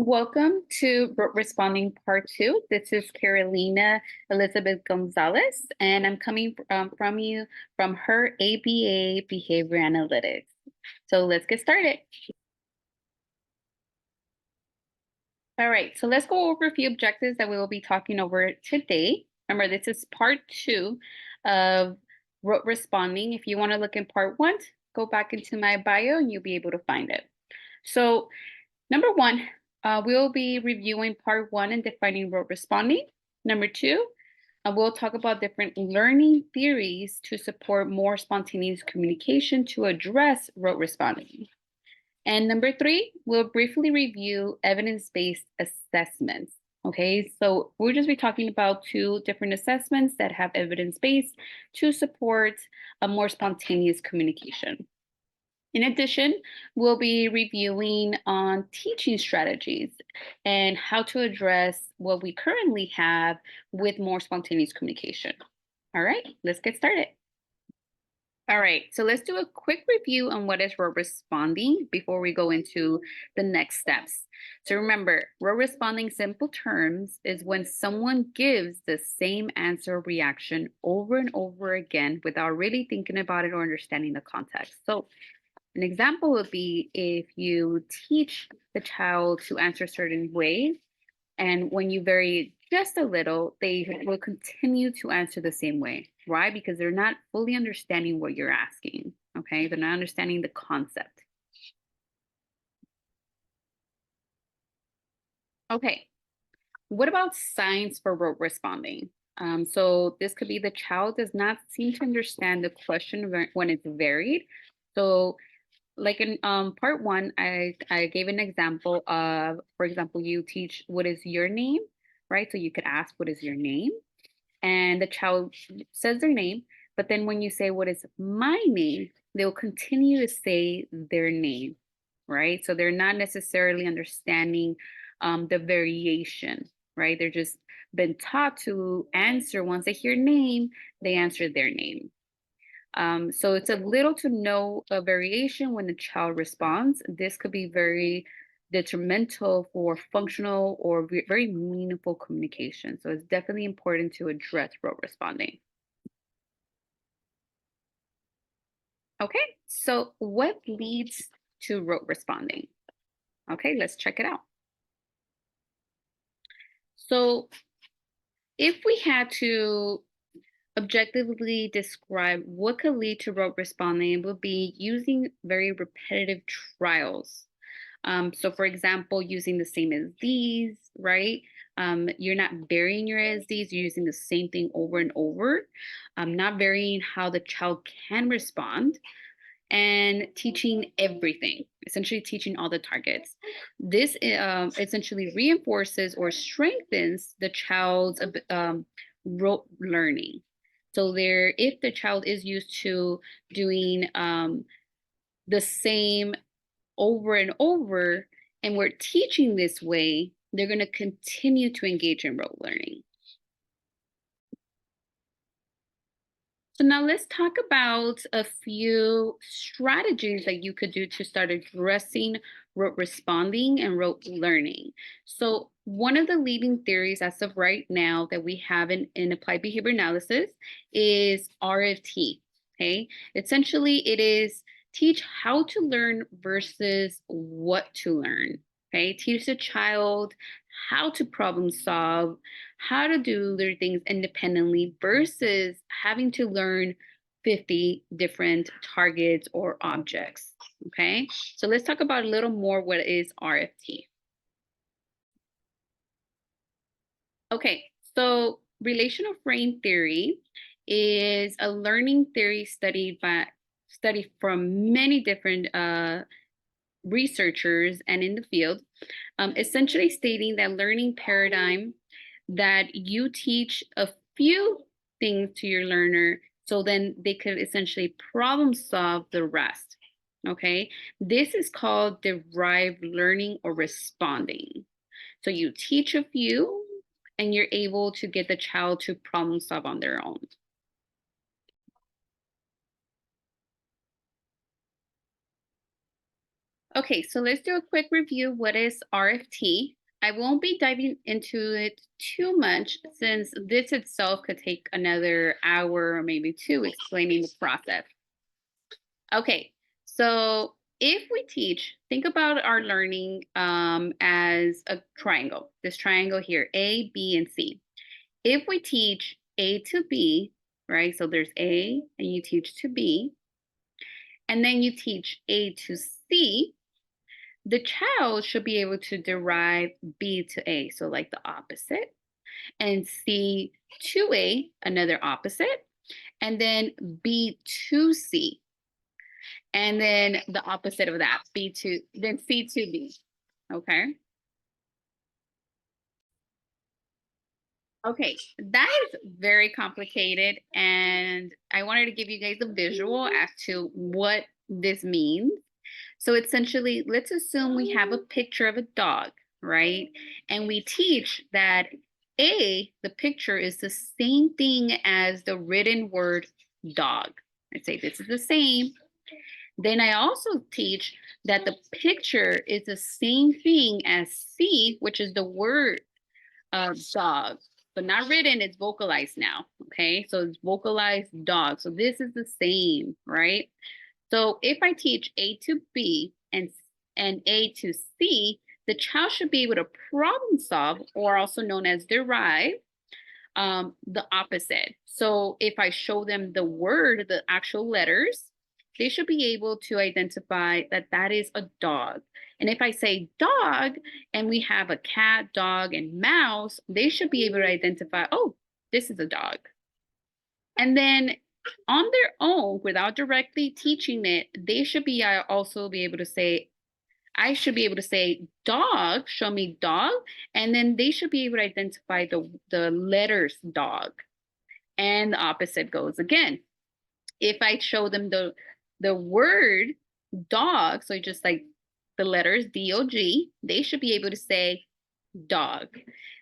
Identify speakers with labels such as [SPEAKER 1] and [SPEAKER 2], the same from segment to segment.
[SPEAKER 1] Welcome to Rote Responding Part 2. This is Carolina Elizabeth Gonzalez, and I'm coming from you from her ABA Behavior Analytics. So let's get started. All right, so let's go over a few objectives that we will be talking over today. Remember, this is Part 2 of Rote Responding. If you want to look in Part 1, go back into my bio and you'll be able to find it. So number 1, we'll be reviewing Part 1 and defining rote responding. Number 2, we'll talk about different learning theories to support more spontaneous communication to address rote responding. And number 3, we'll briefly review evidence-based assessments. Okay, so we'll just be talking about 2 different assessments that have evidence-based to support a more spontaneous communication. In addition, we'll be reviewing on teaching strategies and how to address what we currently have with more spontaneous communication. All right, let's get started. All right, so let's do a quick review on what is rote responding before we go into the next steps. So remember, rote responding, simple terms, is when someone gives the same answer or reaction over and over again without really thinking about it or understanding the context. So an example would be if you teach the child to answer a certain way, and when you vary just a little, they will continue to answer the same way. Why? Because they're not fully understanding what you're asking, okay? They're not understanding the concept. Okay, what about signs for rote responding? So this could be the child does not seem to understand the question when it's varied. So like in part 1, I gave an example of, for example, you teach what is your name, right? So you could ask what is your name, and the child says their name, but then when you say what is my name, they'll continue to say their name, right? So they're not necessarily understanding the variation, right? They're just been taught to answer once they hear name, they answer their name. So it's a little to no variation when the child responds. This could be very detrimental for functional or very meaningful communication. So it's definitely important to address rote responding. Okay, so what leads to rote responding? Okay, let's check it out. So if we had to objectively describe what could lead to rote responding, it would be using very repetitive trials. So for example, using the same as these, right? You're not varying your SDs, you're using the same thing over and over, not varying how the child can respond, and teaching everything, essentially teaching all the targets. This essentially reinforces or strengthens the child's rote learning. So if the child is used to doing the same over and over, and we're teaching this way, they're going to continue to engage in rote learning. So now let's talk about a few strategies that you could do to start addressing rote responding and rote learning. So one of the leading theories as of right now that we have in applied behavior analysis is RFT. Okay, essentially it is teach how to learn versus what to learn. Okay, teach the child how to problem solve, how to do their things independently versus having to learn 50 different targets or objects. Okay, so let's talk about a little more what is RFT. Okay, so relational frame theory is a learning theory studied from many different researchers and in the field, essentially stating that learning paradigm that you teach a few things to your learner so then they could essentially problem solve the rest. Okay, this is called derived learning or responding. So you teach a few and you're able to get the child to problem solve on their own. Okay, so let's do a quick review. What is RFT? I won't be diving into it too much since this itself could take another hour or maybe two explaining the process. Okay, so if we teach, think about our learning as a triangle, this triangle here, A, B, and C. If we teach A to B, right? So there's A and you teach to B, and then you teach A to C, the child should be able to derive B to A, so like the opposite, and C to A, another opposite, and then B to C, and then the opposite of that, B to, then C to B, okay? Okay, that is very complicated, and I wanted to give you guys a visual as to what this means. So essentially, let's assume we have a picture of a dog, right? And we teach that A, the picture is the same thing as the written word dog. I say this is the same. Then I also teach that the picture is the same thing as C, which is the word dog, but not written, it's vocalized now. Okay, so it's vocalized dog. So this is the same, right? So if I teach A to B and A to C, the child should be able to problem solve, or also known as derive, the opposite. So if I show them the word, the actual letters, they should be able to identify that that is a dog. And if I say dog and we have a cat, dog, and mouse, they should be able to identify, oh, this is a dog. And then on their own, without directly teaching it, they should be also be able to say, I should be able to say dog, show me dog, and then they should be able to identify the letters dog. And the opposite goes again. If I show them the word dog, so just like the letters DOG, they should be able to say dog.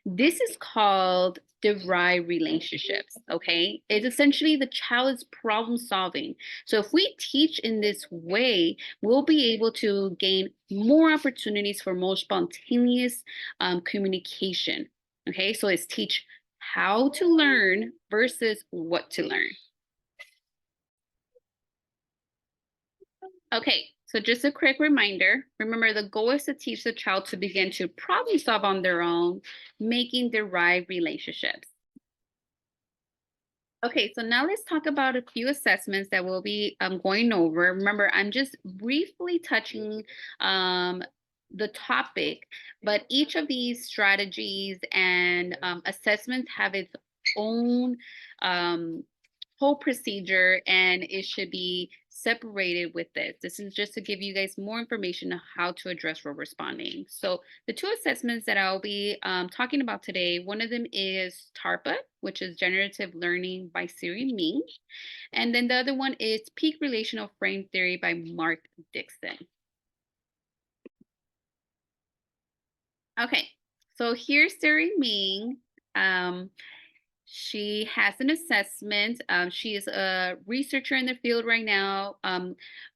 [SPEAKER 1] This is called derived relationships, okay? It's essentially the child is problem solving. So if we teach in this way, we'll be able to gain more opportunities for more spontaneous communication, okay? So it's teach how to learn versus what to learn. Okay, so just a quick reminder. Remember, the goal is to teach the child to begin to problem solve on their own, making derived relationships. Okay, so now let's talk about a few assessments that we'll be going over. Remember, I'm just briefly touching the topic, but each of these strategies and assessments have its own whole procedure, and it should be separated with this. This is just to give you guys more information on how to address rote responding. So the two assessments that I'll be talking about today, one of them is TARPA, which is Generative Learning by Siri Ming. And then the other one is Peak Relational Frame Theory by Mark Dixon. Okay, so here's Siri Ming. She has an assessment. She is a researcher in the field right now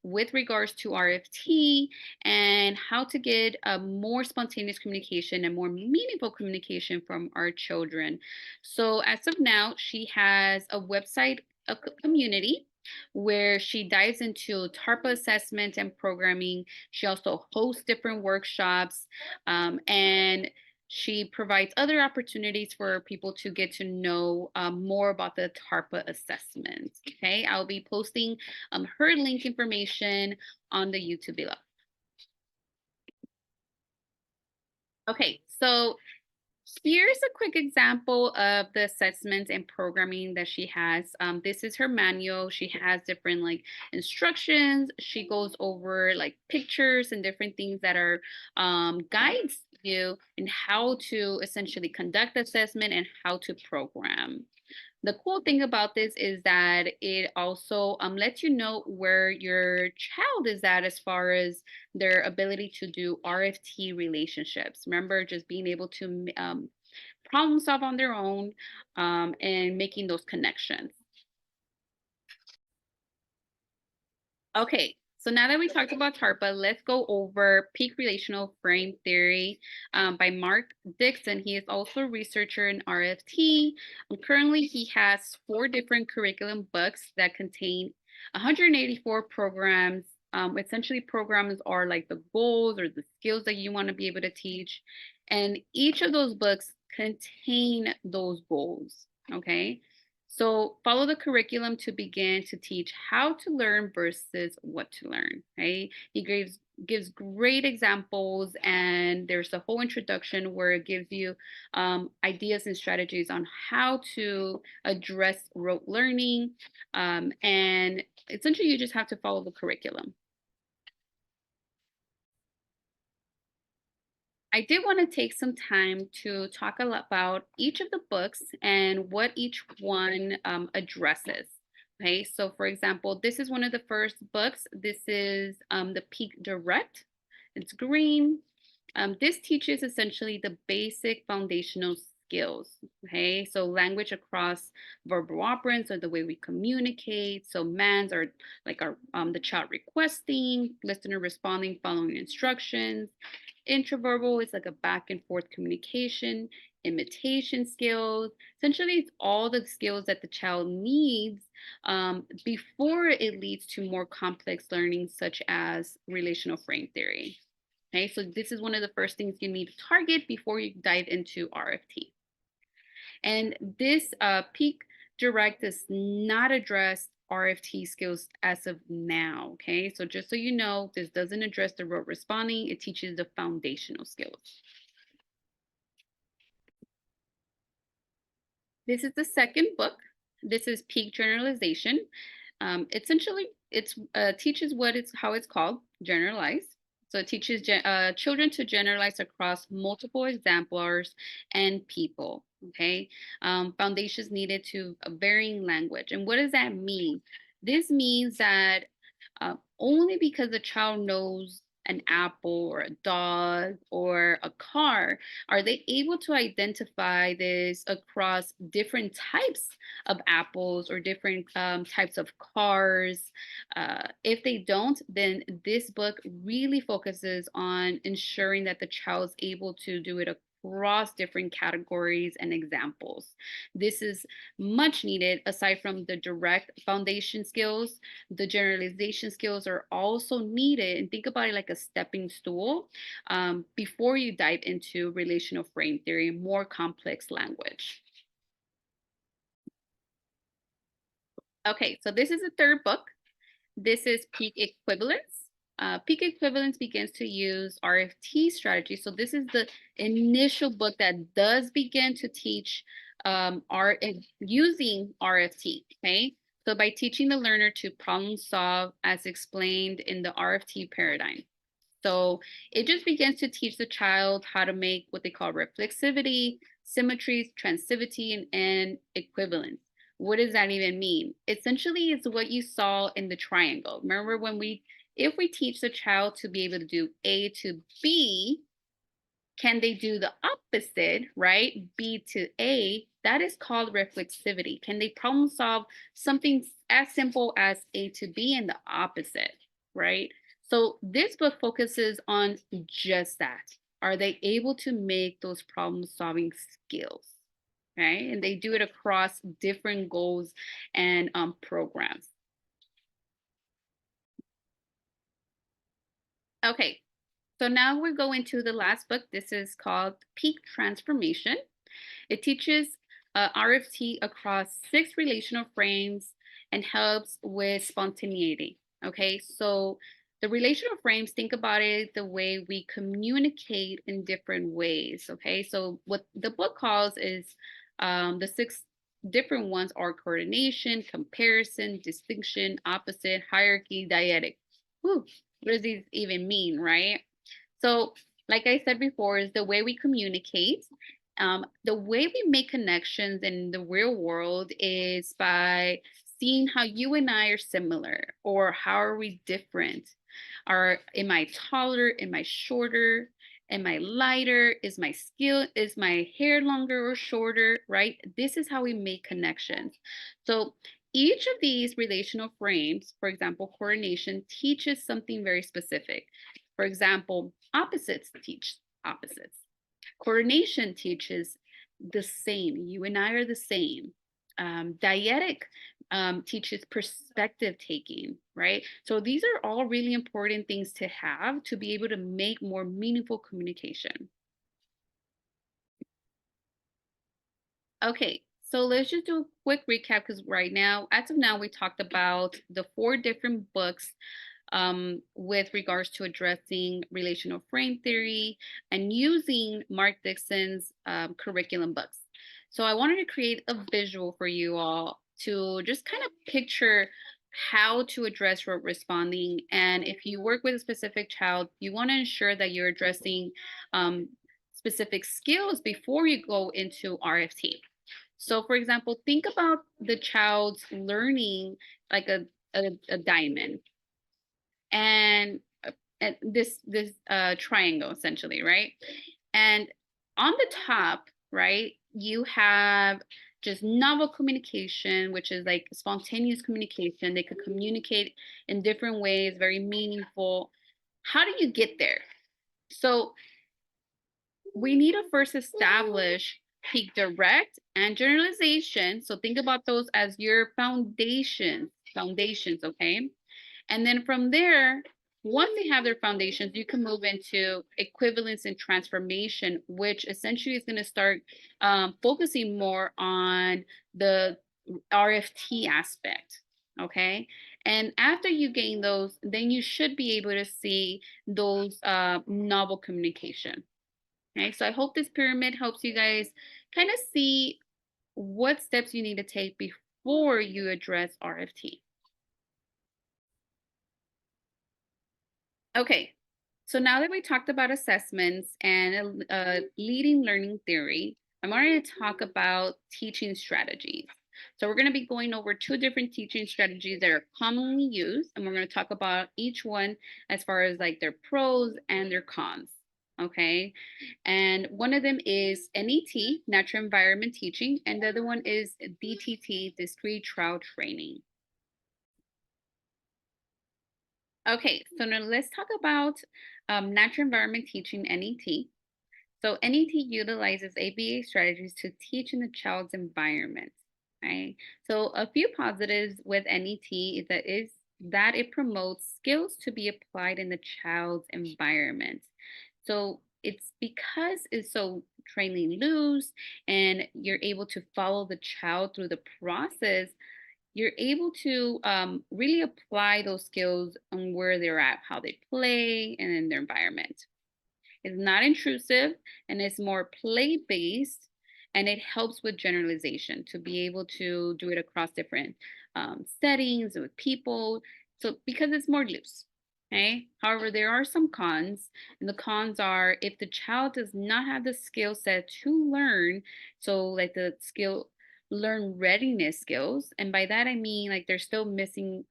[SPEAKER 1] with regards to RFT and how to get a more spontaneous communication and more meaningful communication from our children. So as of now, she has a website, a community where she dives into TARPA assessment and programming. She also hosts different workshops and she provides other opportunities for people to get to know more about the TARPA assessment. Okay, I'll be posting her link information on the YouTube below. Okay, so here's a quick example of the assessments and programming that she has. This is her manual. She has different like instructions. She goes over like pictures and different things that are guides you in how to essentially conduct assessment and how to program. The cool thing about this is that it also lets you know where your child is at as far as their ability to do RFT relationships. Remember, just being able to problem solve on their own and making those connections. Okay, So now that we talked about TARPA, let's go over peak relational frame theory by Mark Dixon. He is also a researcher in RFT. Currently, he has 4 different curriculum books that contain 184 programs. Essentially, programs are like the goals or the skills that you want to be able to teach. And each of those books contain those goals, okay? So follow the curriculum to begin to teach how to learn versus what to learn, right? He gives great examples, and there's a whole introduction where it gives you ideas and strategies on how to address rote learning. And essentially, you just have to follow the curriculum. I did want to take some time to talk a lot about each of the books and what each one addresses. Okay, so for example, this is one of the first books. This is the Peak Direct. It's green. This teaches essentially the basic foundational skills. Okay, so language across verbal operants or the way we communicate. So mans are like our the child requesting, listener responding, following instructions. Introverbal is like a back and forth communication, imitation skills. Essentially, it's all the skills that the child needs before it leads to more complex learning, such as relational frame theory. Okay, so this is one of the first things you need to target before you dive into RFT. And this peak direct does not address RFT skills as of now. Okay, so just so you know, this doesn't address the rote responding, it teaches the foundational skills. This is the second book. This is Peak Generalization. Essentially, it teaches how it's called, generalize. So it teaches children to generalize across multiple exemplars and people. Okay, foundations needed to a varying language. And what does that mean? This means that only because the child knows an apple or a dog or a car are they able to identify this across different types of apples or different types of cars. If they don't, then this book really focuses on ensuring that the child's able to do it across different categories and examples. This is much needed aside from the direct foundation skills. The generalization skills are also needed, and think about it like a stepping stool before you dive into relational frame theory, more complex language. Okay, so this is the third book. This is Peak Equivalence. Peak Equivalence begins to use RFT strategy. So this is the initial book that does begin to teach using RFT, okay? So by teaching the learner to problem solve as explained in the RFT paradigm. So it just begins to teach the child how to make what they call reflexivity, symmetry, transitivity, and equivalence. What does that even mean? Essentially, it's what you saw in the triangle. Remember if we teach the child to be able to do A to B, can they do the opposite, right? B to A, that is called reflexivity. Can they problem solve something as simple as A to B and the opposite, right? So this book focuses on just that. Are they able to make those problem solving skills? Right? And they do it across different goals and programs. Okay, so now we're going to the last book. This is called Peak Transformation. It teaches RFT across 6 relational frames and helps with spontaneity. Okay, so the relational frames, think about it the way we communicate in different ways. Okay, so what the book calls is the 6 different ones are coordination, comparison, distinction, opposite, hierarchy, dyadic. Whew, what does these even mean, right? So, like I said before, is the way we communicate. The way we make connections in the real world is by seeing how you and I are similar, or how are we different? Am I taller? Am I shorter? Am I lighter? Is my hair longer or shorter? Right? This is how we make connections. So Each of these relational frames, for example, coordination, teaches something very specific. For example, opposites teach opposites. Coordination teaches the same. You and I are the same. Dietic teaches perspective taking, right? So these are all really important things to have to be able to make more meaningful communication. Okay, so let's just do a quick recap because right now, as of now, we talked about the 4 different books with regards to addressing relational frame theory and using Mark Dixon's curriculum books. So I wanted to create a visual for you all to just kind of picture how to address rote responding. And if you work with a specific child, you want to ensure that you're addressing um, specific skills before you go into RFT. So, for example, think about the child's learning like a diamond and this triangle essentially, right? And on the top, right, you have just novel communication, which is like spontaneous communication. They could communicate in different ways, very meaningful. How do you get there? So we need to first establish peak direct and generalization. So think about those as your foundations, okay? And then from there, once they have their foundations, you can move into equivalence and transformation, which essentially is going to start focusing more on the RFT aspect. Okay. And after you gain those, then you should be able to see those novel communication. Okay. So I hope this pyramid helps you guys kind of see what steps you need to take before you address RFT. Okay, so now that we talked about assessments and leading learning theory, I'm going to talk about teaching strategies. So we're going to be going over 2 different teaching strategies that are commonly used, and we're going to talk about each one as far as like their pros and their cons. Okay, and one of them is NET, natural environment teaching, and the other one is DTT, discrete trial training. Okay, so now let's talk about natural environment teaching, NET. So NET utilizes ABA strategies to teach in the child's environment, right? So a few positives with NET is that it promotes skills to be applied in the child's environment. So it's because it's so training loose and you're able to follow the child through the process, you're able to really apply those skills on where they're at, how they play, and in their environment. It's not intrusive and it's more play based, and it helps with generalization to be able to do it across different settings with people. So, because it's more loose. Okay. However, there are some cons, and the cons are if the child does not have the skill set to learn, so like the skill learn readiness skills, and by that I mean like they're still missing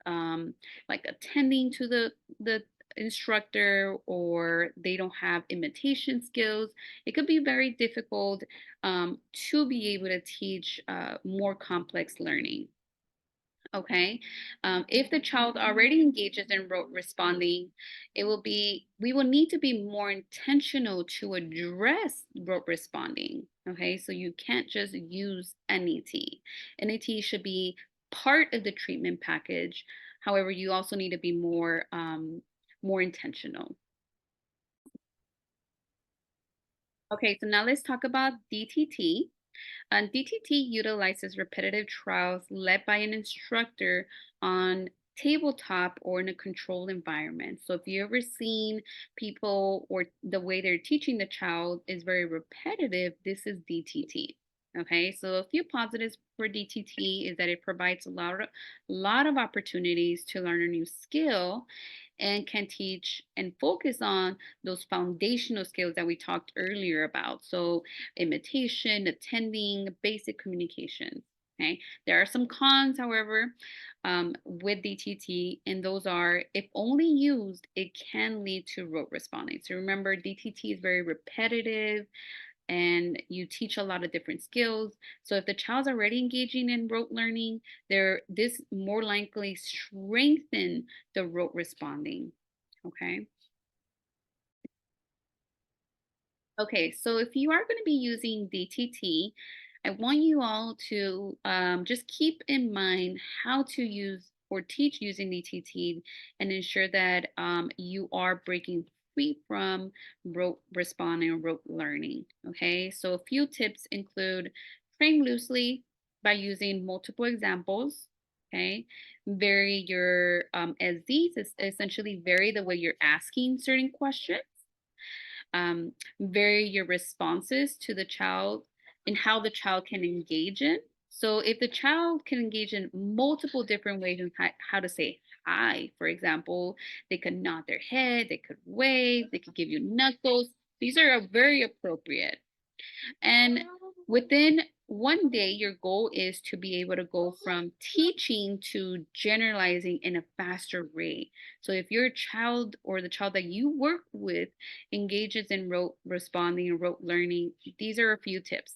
[SPEAKER 1] like attending to the instructor, or they don't have imitation skills, it could be very difficult to be able to teach more complex learning. Okay. If the child already engages in rote responding, we will need to be more intentional to address rote responding. Okay. So you can't just use NET. NET should be part of the treatment package. However, you also need to be more intentional. Okay, so now let's talk about DTT. DTT utilizes repetitive trials led by an instructor on tabletop or in a controlled environment. So if you ever seen people or the way they're teaching the child is very repetitive, this is DTT. Okay, so a few positives for DTT is that it provides a lot of opportunities to learn a new skill and can teach and focus on those foundational skills that we talked earlier about. So imitation, attending, basic communications. Okay. There are some cons, however, with DTT, and those are if only used, it can lead to rote responding. So remember, DTT is very repetitive. and you teach a lot of different skills. So if the child's already engaging in rote learning, this more likely strengthen the rote responding. Okay. Okay, so if you are going to be using DTT, I want you all to just keep in mind how to use or teach using DTT and ensure that you are breaking free from rote responding or rote learning. Okay, so a few tips include frame loosely by using multiple examples. Okay, vary your SDs, essentially vary the way you're asking certain questions. Vary your responses to the child and how the child can engage in. So if the child can engage in multiple different ways in how to say hi, for example, they could nod their head, they could wave, they could give you knuckles. These are very appropriate. And within one day, your goal is to be able to go from teaching to generalizing in a faster rate. So if your child or the child that you work with engages in rote responding and rote learning, these are a few tips.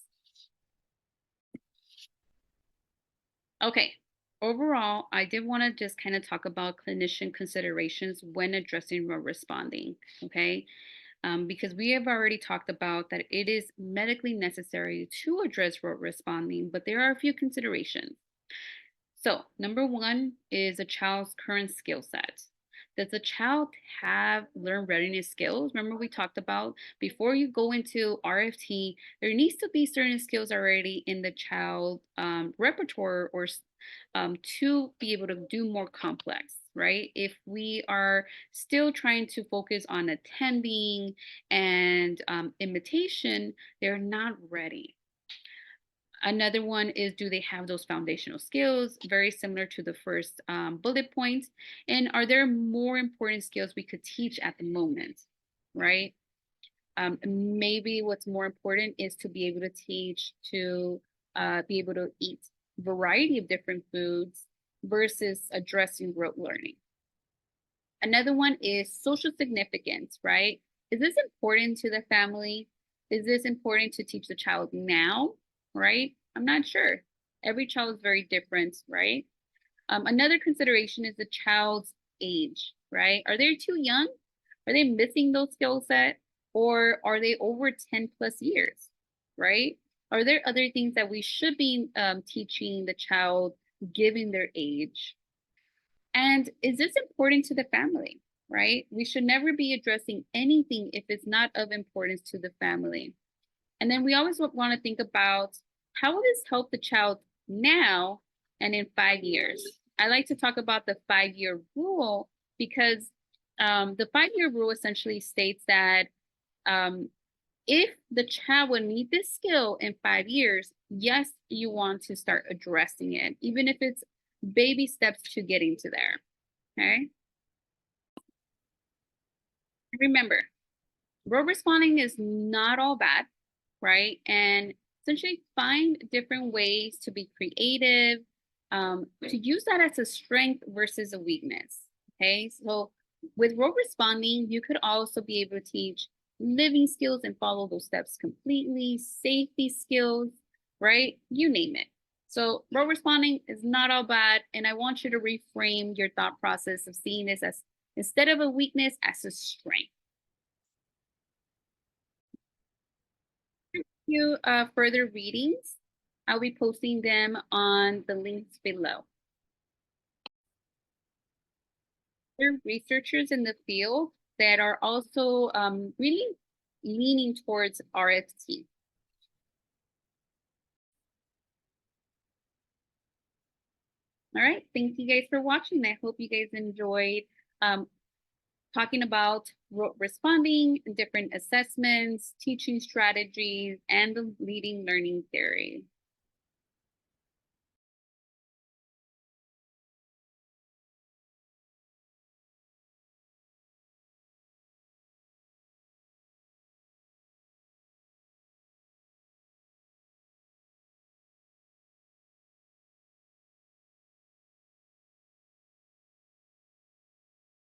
[SPEAKER 1] Okay. Overall, I did want to just kind of talk about clinician considerations when addressing rote responding. Okay. Because we have already talked about that it is medically necessary to address rote responding, but there are a few considerations. So, number one is a child's current skill set. Does the child have learn readiness skills? Remember, we talked about before you go into RFT, there needs to be certain skills already in the child repertoire or to be able to do more complex, right? If we are still trying to focus on attending and imitation, they're not ready. Another one is, do they have those foundational skills? Very similar to the first bullet point. And are there more important skills we could teach at the moment, right? Maybe what's more important is to be able to teach to be able to eat variety of different foods versus addressing rote learning. Another one is social significance, right? Is this important to the family? Is this important to teach the child now, right? I'm not sure. Every child is very different, right? Another consideration is the child's age, right? Are they too young? Are they missing those skill set? Or are they over 10 plus years, right? Are there other things that we should be teaching the child given their age? And is this important to the family, right? We should never be addressing anything if it's not of importance to the family. And then we always want to think about, how will this help the child now and in 5 years? I like to talk about the 5-year rule because the 5-year rule essentially states that if the child would need this skill in 5 years, yes, you want to start addressing it, even if it's baby steps to getting to there. Okay. Remember, rote responding is not all bad, right? And essentially find different ways to be creative, to use that as a strength versus a weakness. Okay. So with rote responding, you could also be able to teach living skills and follow those steps completely, safety skills, right? You name it. So rote responding is not all bad. And I want you to reframe your thought process of seeing this as, instead of a weakness, as a strength. You further readings, I'll be posting them on the links below. There are researchers in the field that are also really leaning towards RFT. All right, thank you guys for watching. I hope you guys enjoyed talking about rote responding, different assessments, teaching strategies, and the leading learning theory.